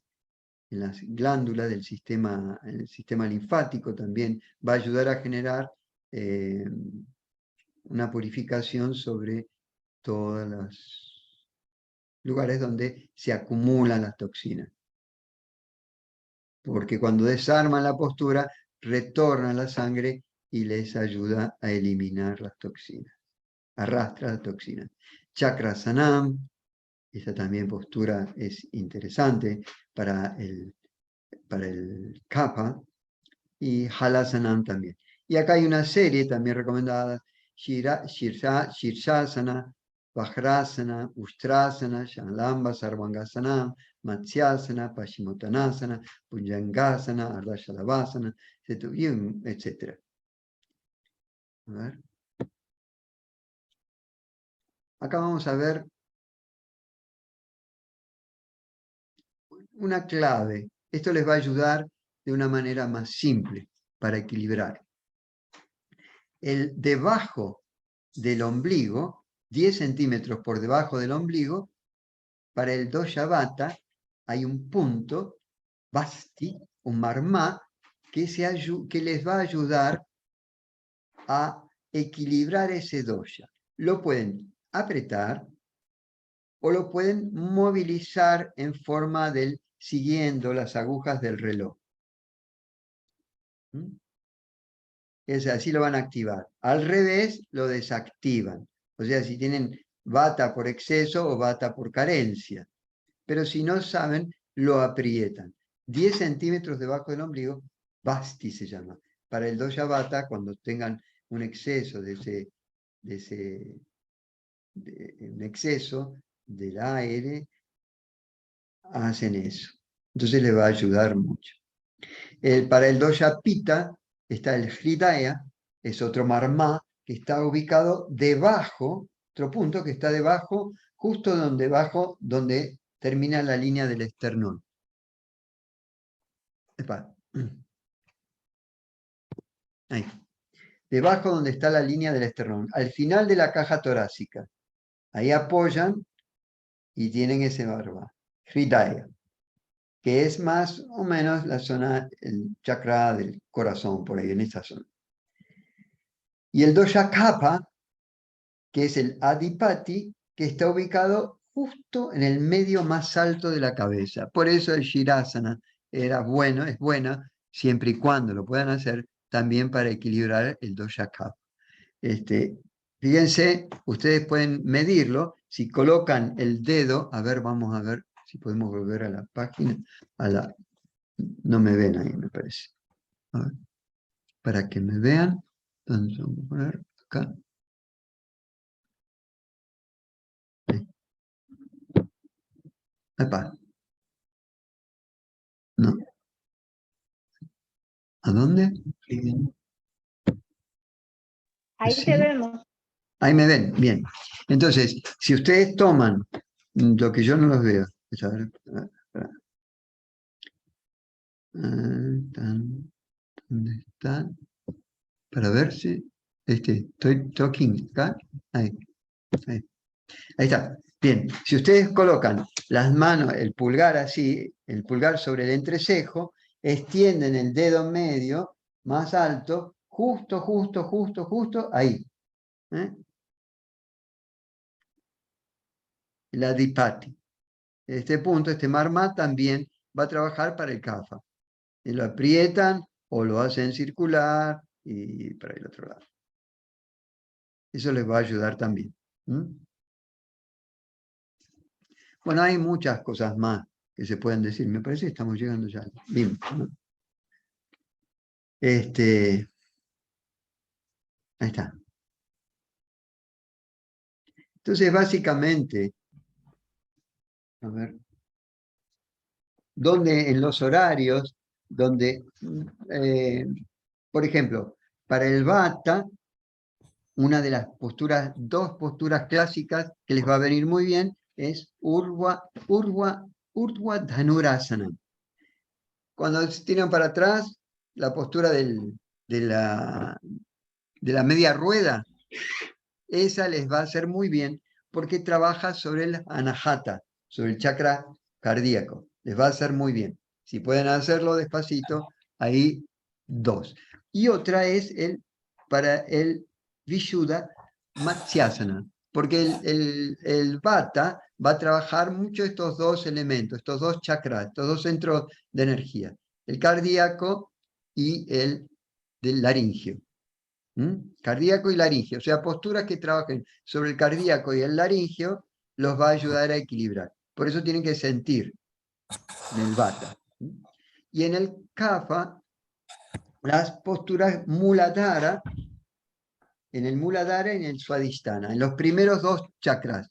Speaker 2: en las glándulas del sistema, en el sistema linfático también, va a ayudar a generar una purificación sobre todos los lugares donde se acumulan las toxinas. Porque cuando desarman la postura, retornan la sangre y les ayuda a eliminar las toxinas. Arrastra las toxinas. Chakrasanam, esta también postura es interesante para el kapha, y Halasanam también. Y acá hay una serie también recomendada, Shirshasana, Vajrasana, Ustrasana, Shalamba, Sarvangasana, Matsyasana, Paschimottanasana, Bhujangasana, Ardhashalavasana, etc. A ver. Acá vamos a ver una clave. Esto les va a ayudar de una manera más simple para equilibrar. Debajo del ombligo, 10 centímetros por debajo del ombligo, para el dosha vata hay un punto, basti, un marmá, que les va a ayudar a equilibrar ese dosha. Lo pueden apretar o lo pueden movilizar en forma del siguiendo las agujas del reloj. Así lo van a activar. Al revés, lo desactivan. O sea, si tienen vata por exceso o vata por carencia. Pero si no saben, lo aprietan. 10 centímetros debajo del ombligo, basti se llama. Para el dosha vata, cuando tengan un exceso un exceso del aire, hacen eso. Entonces les va a ayudar mucho. Para el dosha pitta está el hridaya, es otro marmá que está ubicado debajo, otro punto que está debajo, justo donde termina la línea del esternón. Ahí. Debajo donde está la línea del esternón, al final de la caja torácica. Ahí apoyan y tienen ese marmá, hridaya, que es más o menos la zona, el chakra del corazón, por ahí en esta zona. Y el dosha kapha, que es el adipati, que está ubicado justo en el medio más alto de la cabeza. Por eso el shirasana era bueno, es buena, siempre y cuando lo puedan hacer, también para equilibrar el dosha kapha. Fíjense, ustedes pueden medirlo, si colocan el dedo, a ver, vamos a ver si podemos volver a la página, no me ven ahí, me parece. A ver, para que me vean, entonces vamos a poner acá. Epa. No. ¿A dónde?
Speaker 3: Ahí
Speaker 2: Sí.
Speaker 3: te vemos.
Speaker 2: Ahí me ven, bien. Entonces, si ustedes toman lo que yo no los veo, a ver, ¿dónde están? Para ver si estoy talking acá. Ahí está. Bien, si ustedes colocan las manos, el pulgar así, el pulgar sobre el entrecejo, extienden el dedo medio más alto, justo ahí. La dipati. Este punto, este marma, también va a trabajar para el kapha. Y lo aprietan o lo hacen circular y para el otro lado. Eso les va a ayudar también. Bueno, hay muchas cosas más que se pueden decir. Me parece que estamos llegando ya al límite, ¿no? Ahí está. Entonces, básicamente, a ver, donde en los horarios, donde, por ejemplo, para el Vata, una de las posturas, dos posturas clásicas que les va a venir muy bien es Urdhva Dhanurasana. Cuando se tiran para atrás, la postura de la media rueda, esa les va a hacer muy bien porque trabaja sobre el anahata, sobre el chakra cardíaco. Les va a hacer muy bien. Si pueden hacerlo despacito, ahí dos. Y otra es para el Vishuddha Matsyasana, porque el Vata va a trabajar mucho estos dos elementos, estos dos chakras, estos dos centros de energía, el cardíaco y el del laringio. Cardíaco y laringio, o sea, posturas que trabajen sobre el cardíaco y el laringio los va a ayudar a equilibrar. Por eso tienen que sentir en el Vata. Y en el Kapha, las posturas Muladhara, en el Muladhara y en el Swadhisthana, en los primeros dos chakras.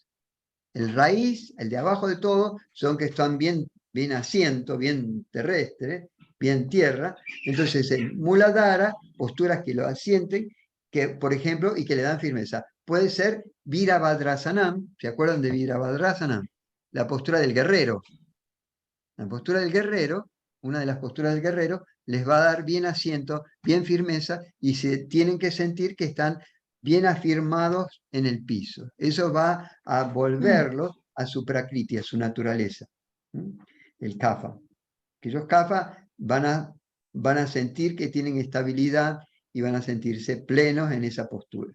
Speaker 2: El raíz, el de abajo de todo, son que están bien asiento, bien terrestre, bien tierra. Entonces, el Muladhara, posturas que lo asienten, que, por ejemplo, y que le dan firmeza. Puede ser Virabhadrasanam, ¿se acuerdan de Virabhadrasanam? La postura del guerrero. La postura del guerrero, una de las posturas del guerrero, les va a dar bien asiento, bien firmeza, y se tienen que sentir que están bien afirmados en el piso. Eso va a volverlos a su prakriti, a su naturaleza. El kapha. Aquellos kapha van a sentir que tienen estabilidad y van a sentirse plenos en esa postura.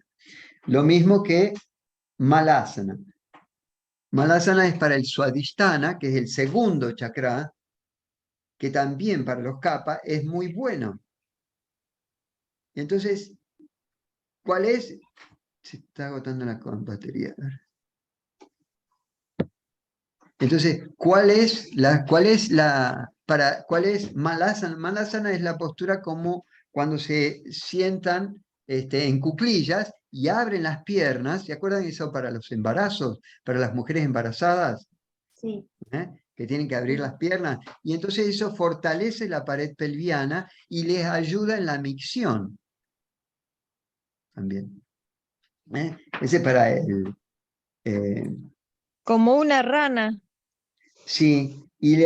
Speaker 2: Lo mismo que Malasana. Malasana es para el Swadhisthana, que es el segundo chakra, que también para los kapha es muy bueno. Entonces, ¿cuál es? Se está agotando la batería. Entonces, ¿cuál es Malasana? Malasana es la postura como cuando se sientan en cuclillas y abren las piernas. ¿Se acuerdan eso para los embarazos? Para las mujeres embarazadas.
Speaker 1: Sí.
Speaker 2: Que tienen que abrir las piernas. Y entonces eso fortalece la pared pelviana y les ayuda en la micción. También. Ese para el...
Speaker 5: Como una rana.
Speaker 2: Sí, y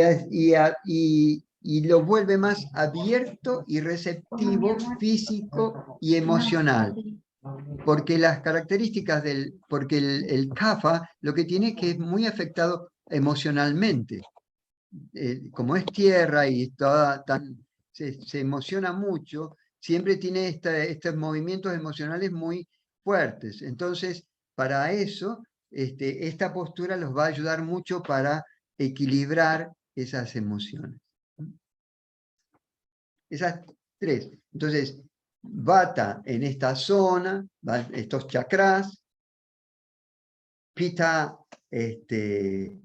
Speaker 2: lo vuelve más abierto y receptivo físico y emocional. Porque las características porque el kapha lo que tiene es que es muy afectado emocionalmente. Como es tierra y se emociona mucho, siempre tiene estos movimientos emocionales muy fuertes. Entonces, para eso, esta postura los va a ayudar mucho para equilibrar esas emociones. Esas tres. Entonces, Vata en esta zona, estos chakras, Pitta en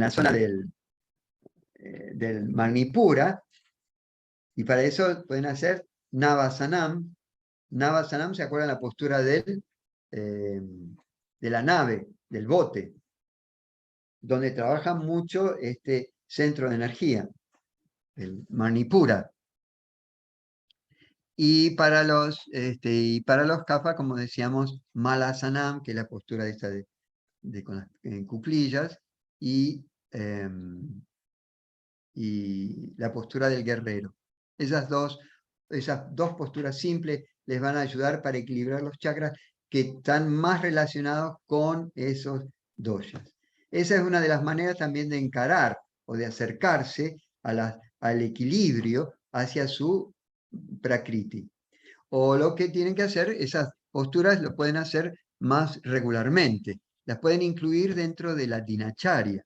Speaker 2: la zona del Manipura, y para eso pueden hacer Navasanam. Navasanam, ¿se acuerdan la postura de la nave, del bote? Donde trabaja mucho este centro de energía, el Manipura. Y para los kapha, como decíamos, Malasanam, que es la postura esta con las cuclillas, y la postura del guerrero. Esas dos posturas simples les van a ayudar para equilibrar los chakras que están más relacionados con esos doshas. Esa es una de las maneras también de encarar o de acercarse al equilibrio hacia su prakriti. O lo que tienen que hacer, esas posturas lo pueden hacer más regularmente. Las pueden incluir dentro de la dinacharya.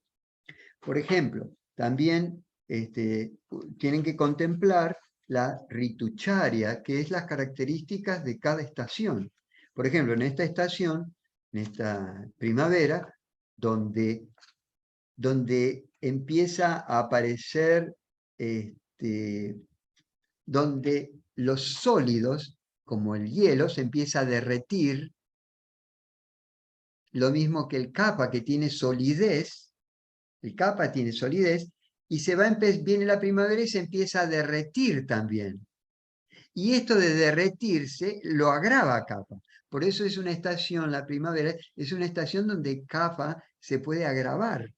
Speaker 2: Por ejemplo, también tienen que contemplar la ritucharya, que es las características de cada estación. Por ejemplo, en esta estación, en esta primavera, donde empieza a aparecer, donde los sólidos, como el hielo, se empieza a derretir, lo mismo que el kapha, que tiene solidez. El kapha tiene solidez, y viene la primavera y se empieza a derretir también. Y esto de derretirse lo agrava a kapha. Por eso es una estación, la primavera, es una estación donde kapha se puede agravar,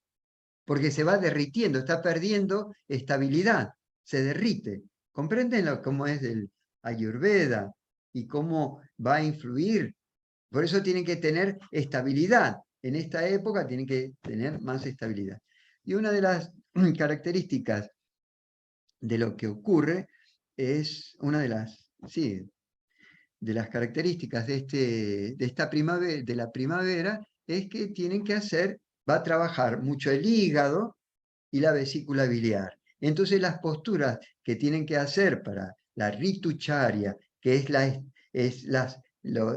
Speaker 2: porque se va derritiendo, está perdiendo estabilidad, se derrite. ¿Comprenden cómo es el Ayurveda y cómo va a influir? Por eso tienen que tener estabilidad. En esta época tienen que tener más estabilidad. Y una de las características de lo que ocurre es, una de las características de la primavera, es que tienen que va a trabajar mucho el hígado y la vesícula biliar. Entonces las posturas que tienen que hacer para la ritucharya, que es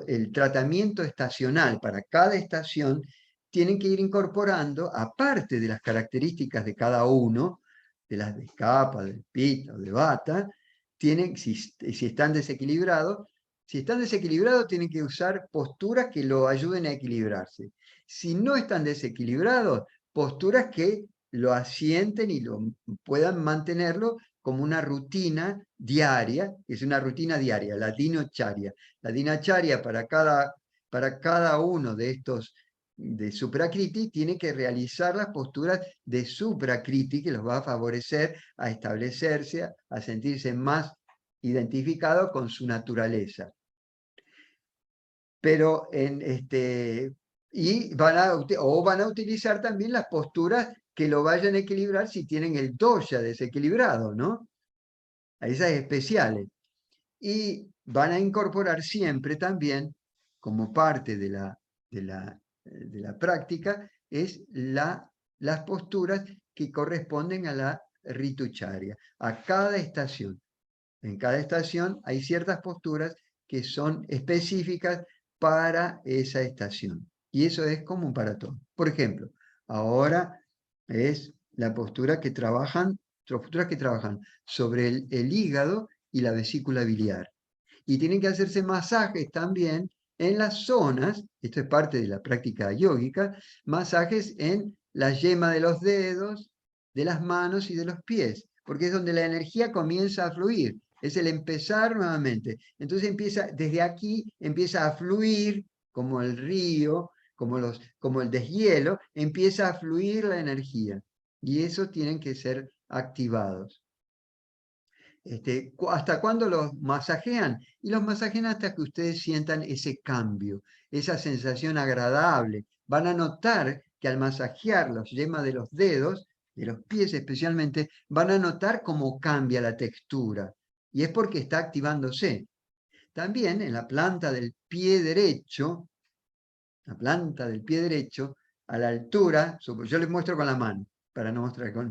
Speaker 2: el tratamiento estacional para cada estación, tienen que ir incorporando, aparte de las características de cada uno, de las de kapha, del pitta o de vata, si están desequilibrados, tienen que usar posturas que lo ayuden a equilibrarse. Si no están desequilibrados, posturas que lo asienten y puedan mantenerlo como una rutina diaria, es una rutina diaria, la dinacharya. La dinacharya para cada uno de estos de su prakriti tiene que realizar las posturas de su prakriti, que los va a favorecer a establecerse, a sentirse más identificado con su naturaleza. Pero van a utilizar también las posturas que lo vayan a equilibrar si tienen el dosha desequilibrado, ¿no? A esas especiales. Y van a incorporar siempre también, como parte de la práctica, es las posturas que corresponden a la ritucharya, a cada estación. En cada estación hay ciertas posturas que son específicas para esa estación. Y eso es común para todos. Por ejemplo, ahora es la postura que trabajan sobre el hígado y la vesícula biliar. Y tienen que hacerse masajes también en las zonas, esto es parte de la práctica yógica, masajes en la yema de los dedos, de las manos y de los pies, porque es donde la energía comienza a fluir. Es el empezar nuevamente. Entonces desde aquí empieza a fluir como el río, como el deshielo, empieza a fluir la energía. Y esos tienen que ser activados. ¿Hasta cuándo los masajean? Y los masajean hasta que ustedes sientan ese cambio, esa sensación agradable. Van a notar que al masajear las yemas de los dedos, de los pies especialmente, van a notar cómo cambia la textura. y es porque está activándose. También en la planta del pie derecho, a la altura, yo les muestro con la mano, para no mostrar con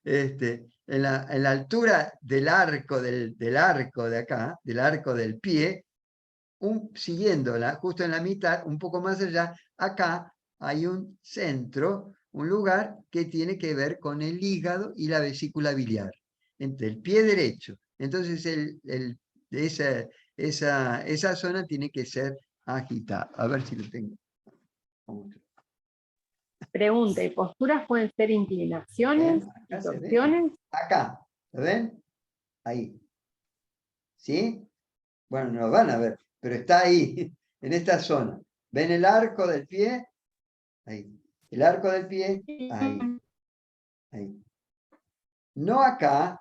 Speaker 2: el pie. En la altura del arco de acá, del arco del pie, siguiéndola, justo en la mitad, un poco más allá, acá hay un centro, un lugar que tiene que ver con el hígado y la vesícula biliar, entre el pie derecho. Entonces esa zona tiene que ser agitada. A ver si lo tengo.
Speaker 7: Pregunta, ¿y posturas pueden ser inclinaciones,
Speaker 2: Acá se ve.
Speaker 7: torsiones?
Speaker 2: Acá, ¿lo ven? Ahí. ¿Sí? Bueno, no lo van a ver, pero está ahí, en esta zona. ¿Ven el arco del pie? Ahí. El arco del pie, ahí. Ahí. No acá,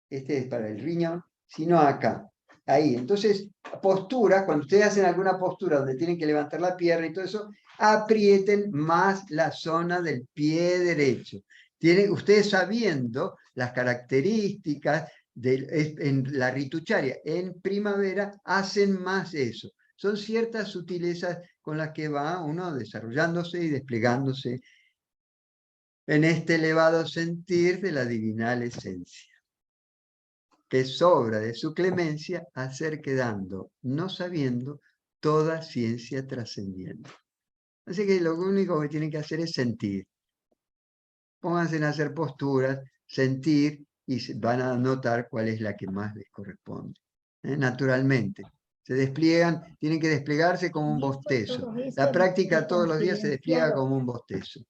Speaker 2: este es para el riñón, sino acá. Ahí. Entonces, posturas, cuando ustedes hacen alguna postura donde tienen que levantar la pierna y todo eso, aprieten más la zona del pie derecho. Ustedes sabiendo las características en la ritucharia, en primavera, hacen más eso. Son ciertas sutilezas con las que va uno desarrollándose y desplegándose en este elevado sentir de la divinal esencia, que sobra de su clemencia hacer quedando, no sabiendo, toda ciencia trascendiente. Así que lo único que tienen que hacer es sentir. Pónganse a hacer posturas, sentir, y van a notar cuál es la que más les corresponde. Naturalmente. Se despliegan, tienen que desplegarse como un bostezo. La práctica todos los días se despliega como un bostezo.